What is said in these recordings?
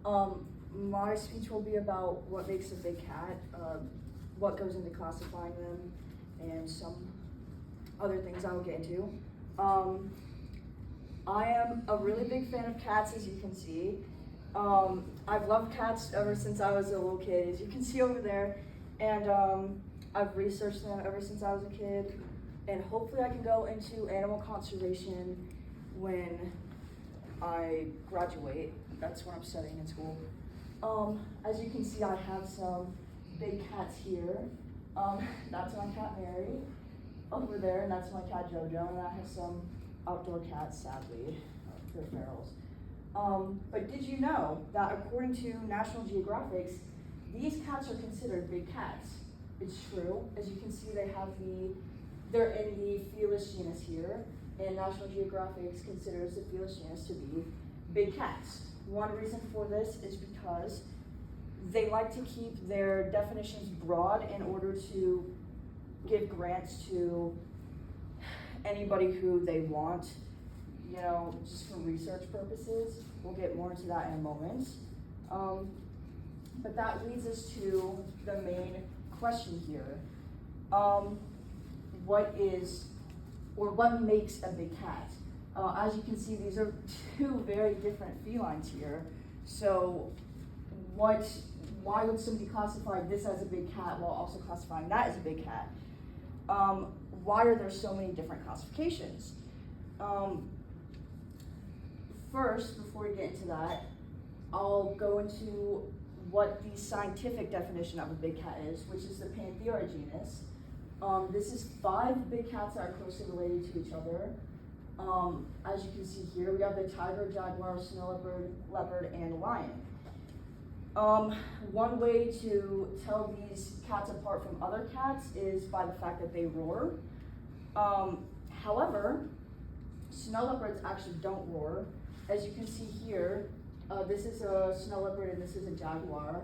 My speech will be about what makes a big cat, what goes into classifying them, and some other things I will get into. I am a really big fan of cats, as you can see. I've loved cats ever since I was a little kid, as you can see over there, and I've researched them ever since I was a kid, and hopefully I can go into animal conservation when I graduate. That's what I'm studying in school. As you can see, I have some big cats here. That's my cat Mary over there, and that's my cat Jojo, and I have some outdoor cats, sadly. They're ferals. But did you know that according to National Geographic, these cats are considered big cats? It's true. As you can see, they're in the Felis genus here, and National Geographic considers the Felis genus to be big cats. One reason for this is because they like to keep their definitions broad in order to give grants to anybody who they want, just for research purposes. We'll get more into that in a moment. But that leads us to the main question here. What makes a big cat? As you can see, these are two very different felines here. So why would somebody classify this as a big cat while also classifying that as a big cat? Why are there so many different classifications? First, before we get into that, I'll go into what the scientific definition of a big cat is, which is the Panthera genus. This is 5 big cats that are closely related to each other. As you can see here, we have the tiger, jaguar, snow leopard, and lion. One way to tell these cats apart from other cats is by the fact that they roar. However, snow leopards actually don't roar. As you can see here, this is a snow leopard and this is a jaguar.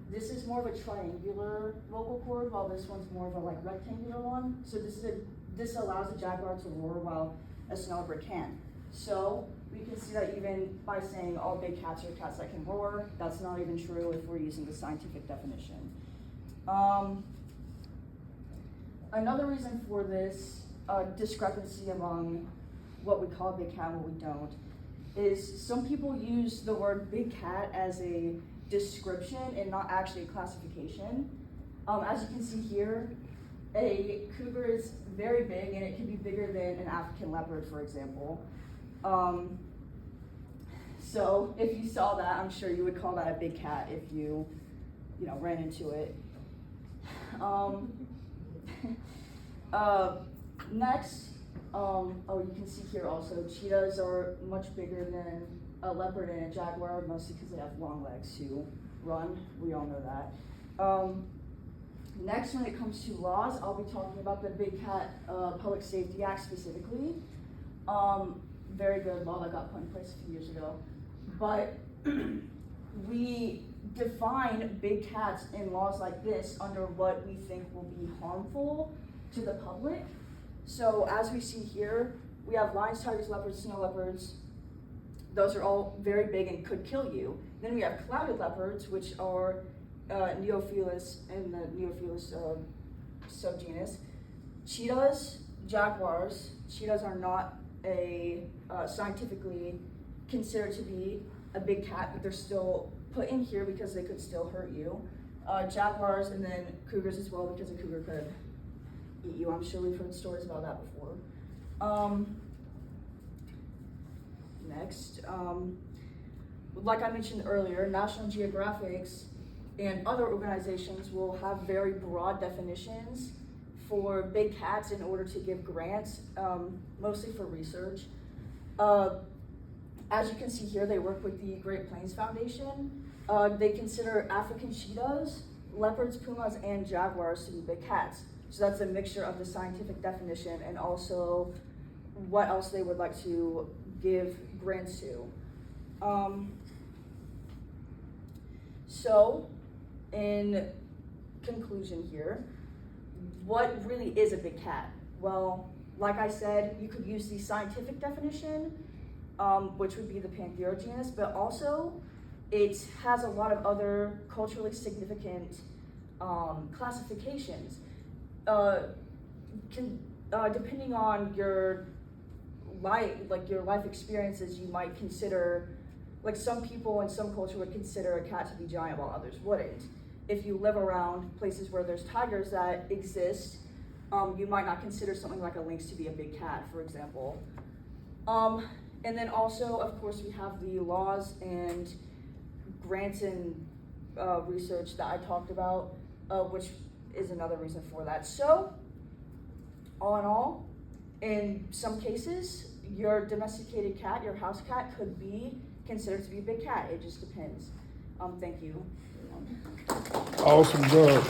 This is more of a triangular vocal cord, while this one's more of a rectangular one. So this allows a jaguar to roar while a snow leopard can. So we can see that even by saying all big cats are cats that can roar, that's not even true if we're using the scientific definition. Another reason for this discrepancy among what we call a big cat and what we don't is some people use the word big cat as a description and not actually a classification. As you can see here, a cougar is very big and it can be bigger than an African leopard, for example. So if you saw that, I'm sure you would call that a big cat if you ran into it. Next, you can see here also, cheetahs are much bigger than a leopard and a jaguar, mostly because they have long legs to run. We all know that. Next, when it comes to laws, I'll be talking about the Big Cat Public Safety Act specifically. Very good law that got put in place a few years ago. But we define big cats in laws like this under what we think will be harmful to the public. So as we see here, we have lions, tigers, leopards, snow leopards. Those are all very big and could kill you. Then we have clouded leopards, which are Neophelis in the Neophelis subgenus. Cheetahs, jaguars. Cheetahs are not scientifically considered to be a big cat, but they're still put in here because they could still hurt you. Jaguars and then cougars as well, because a cougar could eat you. I'm sure we've heard stories about that before. Next, like I mentioned earlier, National Geographic and other organizations will have very broad definitions for big cats in order to give grants, mostly for research. As you can see here, they work with the Great Plains Foundation. They consider African cheetahs, leopards, pumas, and jaguars to be big cats. So that's a mixture of the scientific definition and also what else they would like to give grants to. So, in conclusion here, what really is a big cat? Well, like I said, you could use the scientific definition, which would be the Panthera genus, but also it has a lot of other culturally significant classifications. Depending on your life experiences, you might consider, like some people in some culture would consider a cat to be giant while others wouldn't. If you live around places where there's tigers that exist, you might not consider something like a lynx to be a big cat, for example. And then also, of course, we have the laws and grants and research that I talked about, which is another reason for that. So, all in all, in some cases, your domesticated cat, your house cat, could be considered to be a big cat. It just depends. Thank you. Awesome job.